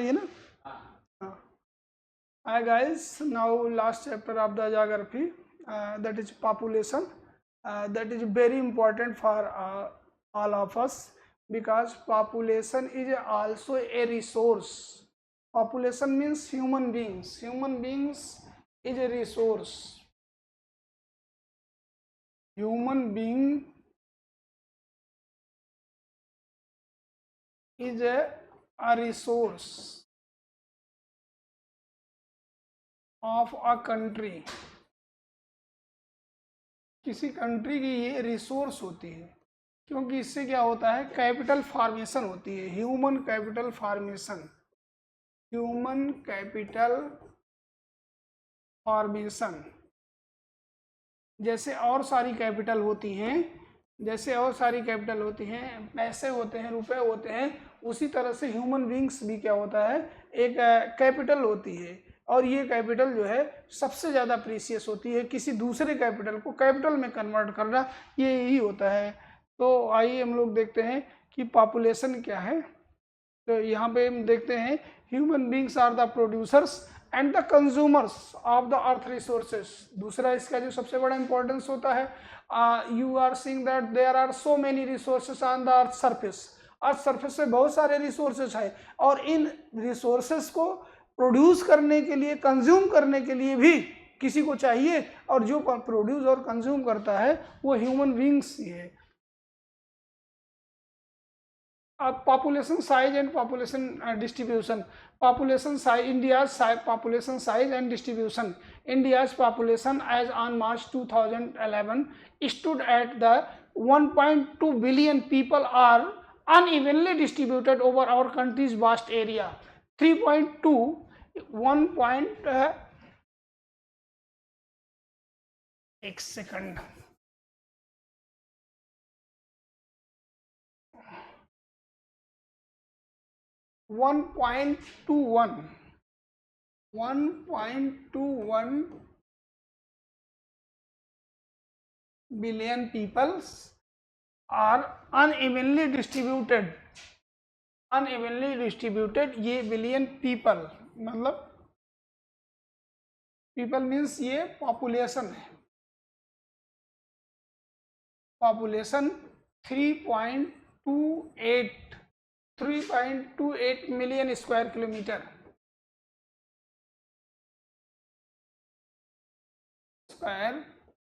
है ना? हाँ. Hi guys, now last chapter of the geography, that is population. That is very important for all of us, because population is also a resource. Population means human beings. Human beings is a resource. Human being is a resource of a country. किसी country की ये resource होती है, क्योंकि इससे क्या होता है, कैपिटल फॉर्मेशन होती है, human capital formation. Human capital formation जैसे और सारी कैपिटल होती हैं, जैसे और सारी कैपिटल होती हैं, पैसे होते हैं, रुपए होते हैं, उसी तरह से ह्यूमन बींग्स भी क्या होता है, एक कैपिटल होती है. और ये कैपिटल जो है सबसे ज़्यादा प्रीसियस होती है. किसी दूसरे कैपिटल को कैपिटल में कन्वर्ट करना, ये यही होता है. तो आइए हम लोग देखते हैं कि पॉपुलेशन क्या है. तो यहाँ पे हम देखते हैं, human beings are the producers and the consumers of the earth resources. दूसरा इसका जो सबसे बड़ा इंपॉर्टेंस होता है, you are seeing that there are so many resources on the earth surface. Earth surface पे बहुत सारे रिसोर्सेज है, और इन रिसोर्सेज को प्रोड्यूस करने के लिए, कंज्यूम करने के लिए भी किसी को चाहिए, और जो प्रोड्यूस और कंज्यूम करता है वो ह्यूमन बींग्स ही है. अब population size and population distribution. Population size, India's population size and distribution. India's population as on March 2011 stood at the 1.2 billion people are unevenly distributed over our country's vast area. 3.2 एक second, 1.21 billion peoples are unevenly distributed. unevenly distributed, ये billion people मतलब people means ये population है. Population 3.28 million square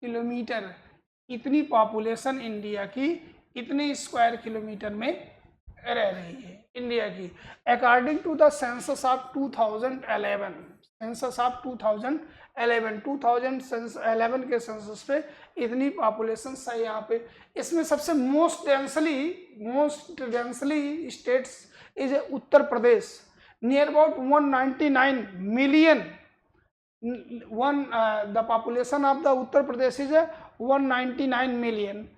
kilometre. इतनी population India की इतने square kilometre में रह रही है इंडिया की. According to the census of 2011, census of 2011 के सेंसस पे इतनी पॉपुलेशन है यहाँ पे. इसमें सबसे most densely states is Uttar Pradesh, near about 199 million. the population of the Uttar Pradesh is 199 million.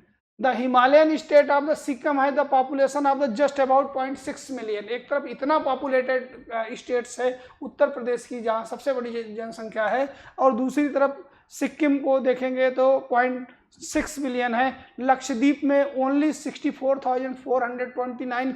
The Himalayan state of the Sikkim has the population of the just about 0.6 million. एक तरफ इतना पॉपुलेटेड स्टेट्स है उत्तर प्रदेश की, जहाँ सबसे बड़ी जनसंख्या है, और दूसरी तरफ सिक्किम को देखेंगे तो 0.6 मिलियन है. लक्षद्वीप में ओनली 64,429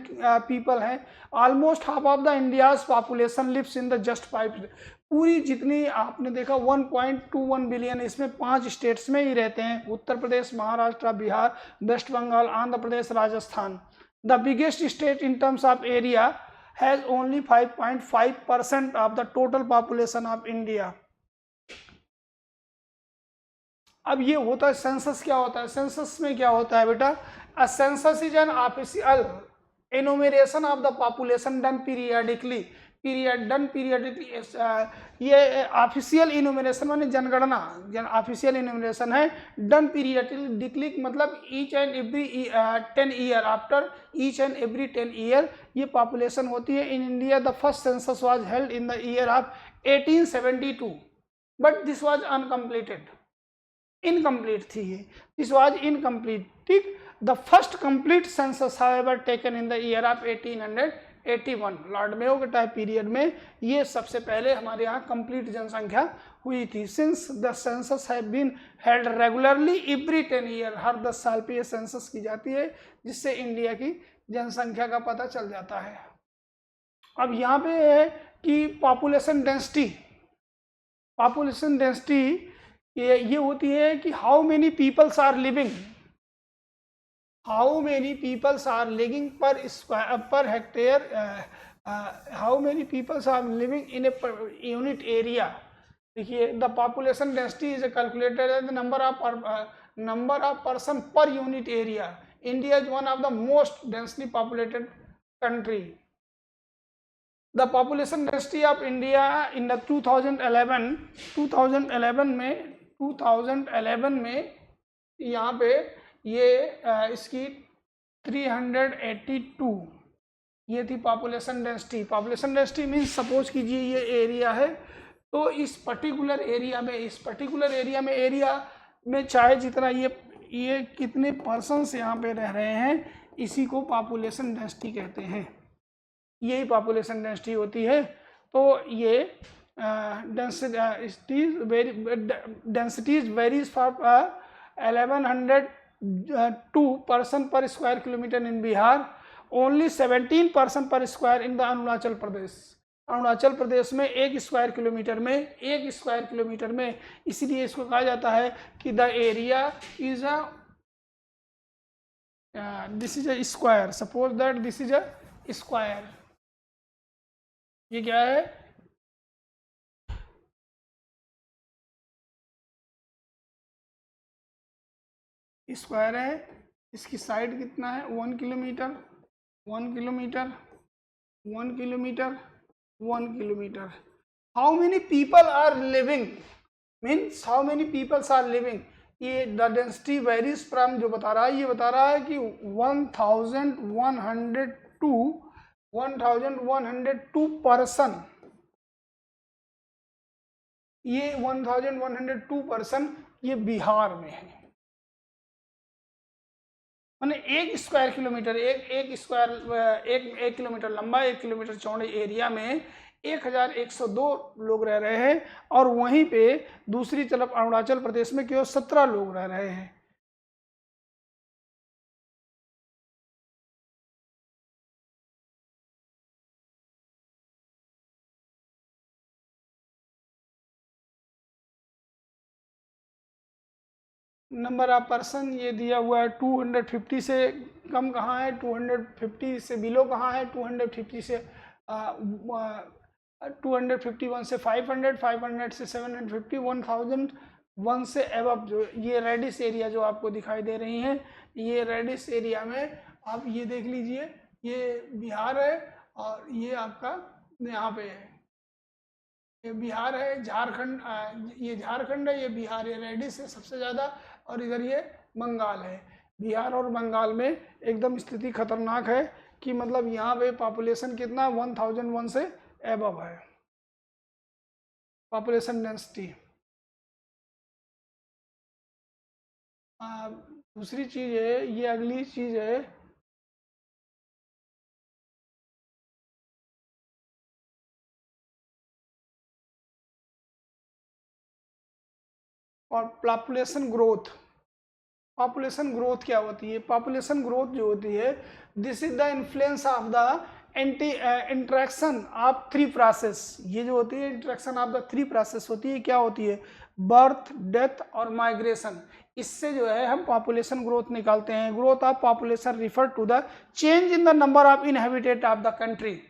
पीपल हैं. Almost half of the India's population lives in the just 5. पूरी जितनी आपने देखा 1.21 बिलियन, इसमें 5 स्टेट्स में ही रहते हैं, Uttar Pradesh, Maharashtra, Bihar, west Bengal, Andhra Pradesh, Rajasthan. The biggest state in terms of area has only 5.5% of the total population of India. अब ये होता है सेंसस. क्या होता है सेंसस में? क्या होता है बेटा, a census is an official enumeration of the population done periodically. ये ऑफिशियल इन्यूमरेशन माने जनगणना, ऑफिशियल इन्यूमरेशन है. डन पीरियडिकली मतलब each and every 10 year, after each and every 10 year ये पॉपुलेशन होती है. In India the first census was held in the year of 1872, but this was uncompleted, incomplete थी ये. This was incomplete. The first complete census however taken in the year of 1881, Lord Mayo के time period में ये सबसे पहले हमारे यहाँ complete जनसंख्या हुई थी. Since the census have been held regularly every 10 year, हर 10 साल पे ये सेंसस की जाती है, जिससे इंडिया की जनसंख्या का पता चल जाता है. अब यहाँ पे है कि पॉपुलेशन डेंसिटी ये होती है कि how many peoples are living per hectare, how many peoples are living in a unit area. देखिए, the population density is calculated as the number of person per unit area. India is one of the most densely populated country. The population density of India in the 2011 में यहाँ पे ये इसकी 382 ये थी population density means suppose कीजिए ये area है, तो इस पर्टिकुलर एरिया में एरिया में चाहे जितना ये कितने पर्सन्स यहाँ पे रह रहे हैं, इसी को पॉपुलेशन डेंसिटी कहते हैं। यही पॉपुलेशन डेंसिटी होती है। तो ये डेंसिटीज वेरीज फॉर 1102 पर्सन पर स्क्वायर किलोमीटर इन बिहार, ओनली 17 पर्सन पर square in the Arunachal Pradesh में 1 स्क्वायर किलोमीटर में। इसीलिए इसको कहा जाता है कि the area is this is a square. Suppose that this is a square. ये क्या है? स्क्वायर है। इसकी साइड कितना है? 1 kilometre. How many people are living means how many peoples are living. ये द डेंसिटी वेरीज फ्रॉम, जो बता रहा है ये बता रहा है कि 1102 पर्सन। ये 1102 पर्सन ये बिहार में है। माने 1 स्क्वायर किलोमीटर, एक किलोमीटर लंबा 1 किलोमीटर चौड़े एरिया में 1102 लोग रह रहे हैं, और वहीं पे दूसरी तरफ अरुणाचल प्रदेश में केवल 17 लोग रह रहे हैं। नंबर ऑफ पर्सन ये दिया हुआ है 250 से कम कहाँ है, 250 से बिलो कहाँ है, 250 से 251 से 500, 500 से 750, 1001 से एबव। जो ये रेडिश एरिया जो आपको दिखाई दे रही हैं, ये रेडिश एरिया में आप ये देख लीजिए, ये बिहार है और ये आपका यहाँ पे है, ये बिहार है, झारखंड, ये झारखंड है, ये बिहार, ये रेडिश है सबसे ज़्यादा, और इधर ये बंगाल है। बिहार और बंगाल में एकदम स्थिति खतरनाक है कि मतलब यहाँ पे पॉपुलेशन कितना 1001 से एबव है पॉपुलेशन डेंसिटी। दूसरी चीज़ है, ये अगली चीज़ है और पॉपुलेशन ग्रोथ। पॉपुलेशन ग्रोथ क्या होती है? पॉपुलेशन ग्रोथ जो होती है, this is the influence of the interaction of 3 process. ये जो होती है इंट्रैक्शन ऑफ द 3 प्रोसेस होती है। क्या होती है? बर्थ, डेथ और माइग्रेशन। इससे जो है हम पॉपुलेशन ग्रोथ निकालते हैं। Growth of population refer to the change in the number of inhabitant of the country.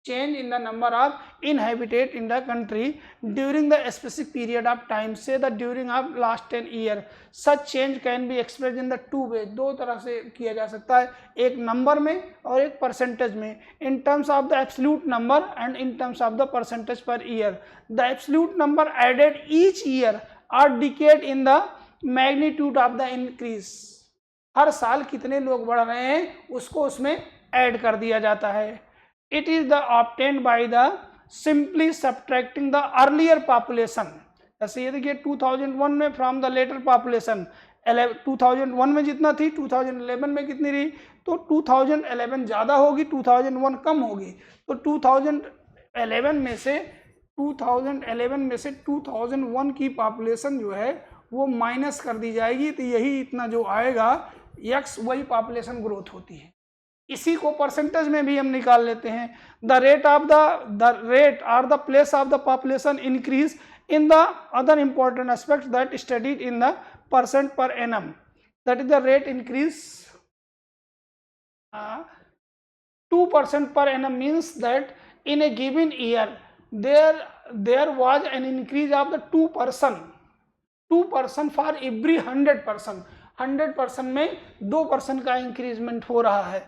Change in the number of inhabited in the country during the specific period of time, say the during of last 10 year. Such change can be expressed in the 2 ways. 2 तरह से किया जा सकता है, एक number में और एक परसेंटेज में। in terms of the absolute number and in terms of the percentage per year. The absolute number added each year or decade in the magnitude of the increase. हर साल कितने लोग बढ़ रहे हैं उसको उसमें ऐड कर दिया जाता है। It is the obtained by the simply subtracting the earlier population. जैसे ये देखिए 2001 में from the later population, 2001 में जितना थी 2011 में कितनी रही, तो 2011 ज़्यादा होगी, 2001 कम होगी। तो 2011 में से 2001 की पॉपुलेशन जो है वो माइनस कर दी जाएगी, तो यही इतना जो आएगा x, वही पॉपुलेशन ग्रोथ होती है। इसी को परसेंटेज में भी हम निकाल लेते हैं। The rate are the place of the population increase in the other important aspect that studied in the percent per annum, that is the rate increase 2% per annum means that in a given year there was an increase of the 2% for every 100%। 100% में 2% का increment हो रहा है।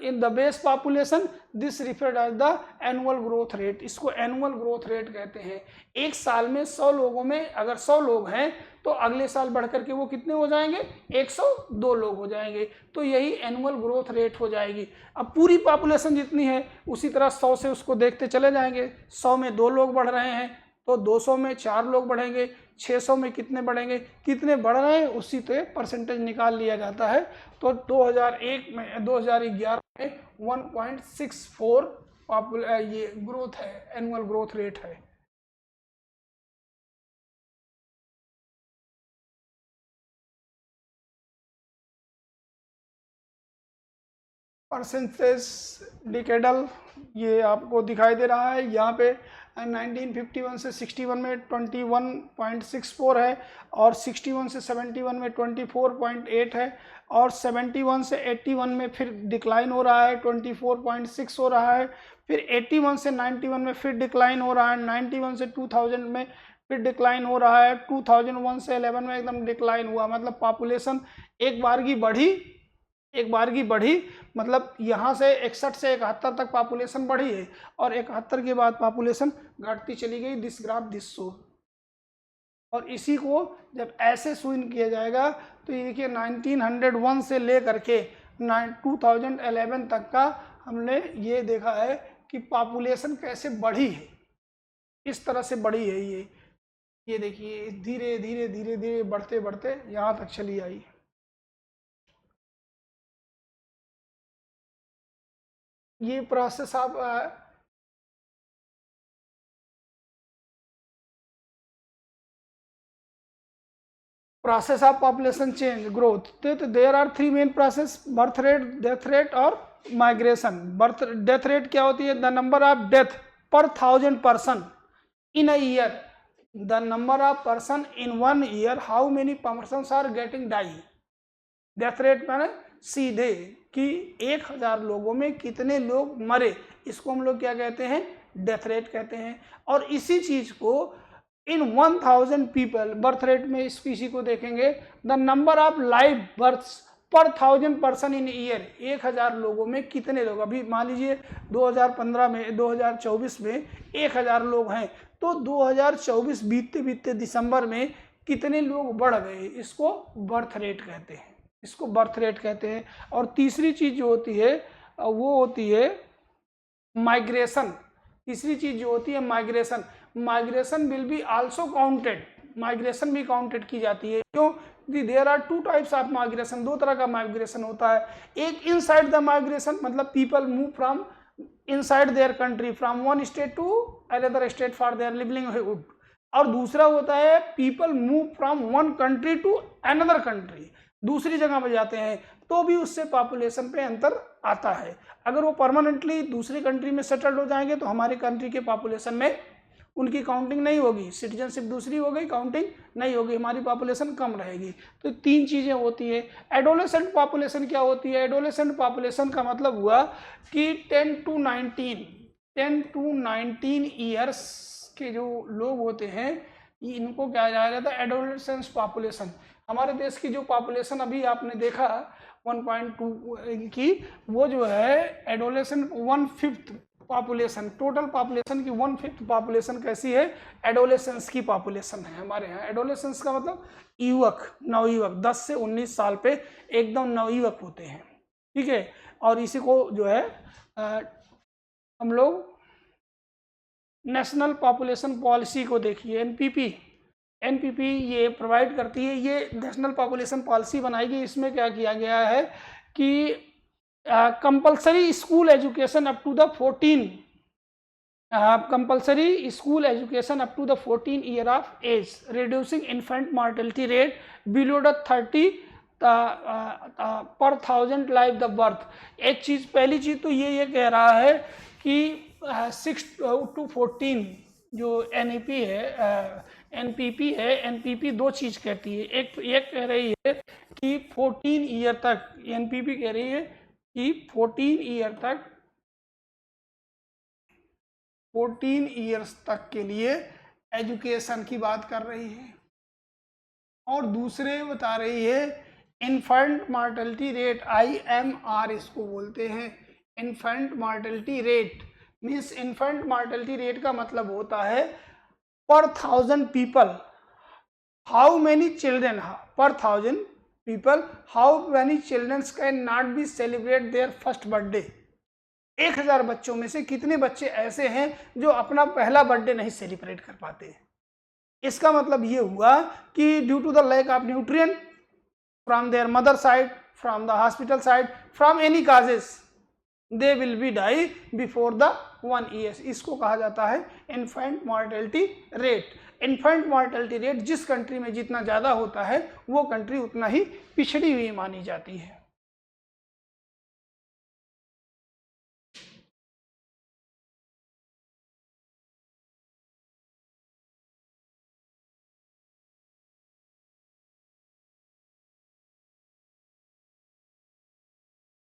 In the base population this referred as the annual growth rate, इसको annual growth rate कहते हैं। एक साल में 100 लोगों में अगर 100 लोग हैं तो अगले साल बढ़कर के वो कितने हो जाएंगे, 102 लोग हो जाएंगे, तो यही एनुअल ग्रोथ रेट हो जाएगी। अब पूरी पॉपुलेशन जितनी है उसी तरह 100 से उसको देखते चले जाएंगे। 100 में 2 लोग बढ़ रहे हैं तो 200 में 4 लोग बढ़ेंगे, 600 में कितने बढ़ेंगे, कितने बढ़ रहे हैं उसी से परसेंटेज निकाल लिया जाता है। तो 2011 में 1.64 ये ग्रोथ है, एनुअल ग्रोथ रेट है। परसेंटेज डिकेडल ये आपको दिखाई दे रहा है यहाँ पे। 1951 से 61 में 21.64 है, और 61 से 71 में 24.8 है, और 71 से 81 में फिर डिक्लाइन हो रहा है, 24.6 हो रहा है। फिर 81 से 91 में फिर डिक्लाइन हो रहा है, 91 से 2000 में फिर डिक्लाइन हो रहा है, 2001 से 11 में एकदम डिक्लाइन हुआ। मतलब पॉपुलेशन एक बार की बढ़ी, मतलब यहाँ से 61 से 71 तक पॉपुलेशन बढ़ी है, और 71 के बाद पॉपुलेशन घटती चली गई। This graph this show. और इसी को जब ऐसे शून्य किया जाएगा तो ये देखिए 1901 से लेकर के 2011 तक का हमने ये देखा है कि पॉपुलेशन कैसे बढ़ी है, इस तरह से बढ़ी है। ये देखिए धीरे धीरे धीरे धीरे बढ़ते बढ़ते यहाँ तक चली आई। ये process of population change growth. तो there are 3 main process, birth rate, death rate और माइग्रेशन। डेथ रेट क्या होती है? The number of death per 1000 person in a year, the number of person in 1 year, how many persons are getting die. Death rate मैंने सीधे कि 1000 लोगों में कितने लोग मरे, इसको हम लोग क्या कहते हैं? डेथ रेट कहते हैं। और इसी चीज को इन 1000 पीपल, बर्थ रेट में इसी को देखेंगे, the number of live births per 1000 person in year, 1000 लोगों में कितने लोग। अभी मान लीजिए 2015 में 2024 में 1000 लोग हैं, तो 2024 बीतते बीतते दिसंबर में कितने लोग बढ़ गए, इसको बर्थ रेट कहते हैं, इसको बर्थ रेट कहते हैं। और तीसरी चीज जो होती है वो होती है माइग्रेशन। तीसरी चीज जो होती है migration. Migration will be also counted, migration भी काउंटेड की जाती है। क्यों? There are 2 types of migration, 2 तरह का माइग्रेशन होता है। एक इनसाइड द माइग्रेशन, मतलब people move from inside their country from one state to another state for their livelihood. और दूसरा होता है people move from one country to another country, दूसरी जगह पर जाते हैं, तो भी उससे पॉपुलेशन पे अंतर आता है। अगर वो परमानेंटली दूसरी कंट्री में सेटल्ड हो जाएंगे तो हमारे कंट्री के पॉपुलेशन में उनकी काउंटिंग नहीं होगी, सिटीजनशिप दूसरी हो गई, काउंटिंग नहीं होगी, हमारी पॉपुलेशन कम रहेगी। तो 3 चीज़ें होती है। एडोलेसेंट पॉपुलेशन क्या होती है? एडोलेसेंट पॉपुलेशन का मतलब हुआ कि 10 to 19 ईयर्स के जो लोग होते हैं इनको क्या कहा जाता है? Adolescence population. हमारे देश की जो पॉपुलेशन अभी आपने देखा 1.2 की, वो जो है एडोलेसेंट 1/5 पॉपुलेशन, टोटल पॉपुलेशन की 1/5 पॉपुलेशन कैसी है? एडोलेसेंस की पॉपुलेशन है हमारे यहाँ। एडोलेसेंस का मतलब युवक, नवयुवक, 10 से 19 साल पे एकदम नवयुवक होते हैं, ठीक है। और इसी को जो है हम लोग नेशनल पॉपुलेशन पॉलिसी को देखिए, एनपीपी ये प्रोवाइड करती है। ये नेशनल पॉपुलेशन पॉलिसी बनाई गई, इसमें क्या किया गया है कि compulsory school education up to the 14 compulsory school education up to the 14 year of age, reducing infant mortality rate below the per 1000 life the birth. एक चीज़, पहली चीज़ तो ये कह रहा है कि 6 to 14 जो NEP है, NPP है, NPP दो चीज़ कहती है। एक कह रही है कि 14 ईयर तक, NPP कह रही है कि 14 ईयर्स तक के लिए एजुकेशन की बात कर रही है। और दूसरे बता रही है इन्फेंट मार्टलिटी रेट, IMR इसको बोलते हैं। Infant mortality rate means, infant mortality rate का मतलब होता है पर 1000 पीपल हाउ मैनी चिल्ड्रेन, पर 1000 people how many children can not be celebrate their first birthday. 1000 बच्चों में से कितने बच्चे ऐसे हैं जो अपना पहला बर्थडे नहीं सेलिब्रेट कर पाते। इसका मतलब ये हुआ कि due to the lack of nutrient from their mother side, from the hospital side, from any causes, they will be die before the 1 year. इसको कहा जाता है infant mortality rate. Infant mortality rate जिस कंट्री में जितना ज़्यादा होता है वो कंट्री उतना ही पिछड़ी हुई मानी जाती है।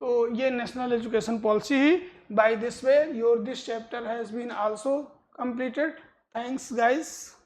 तो ये नेशनल एजुकेशन पॉलिसी ही। By this way your this chapter has been also completed. Thanks guys.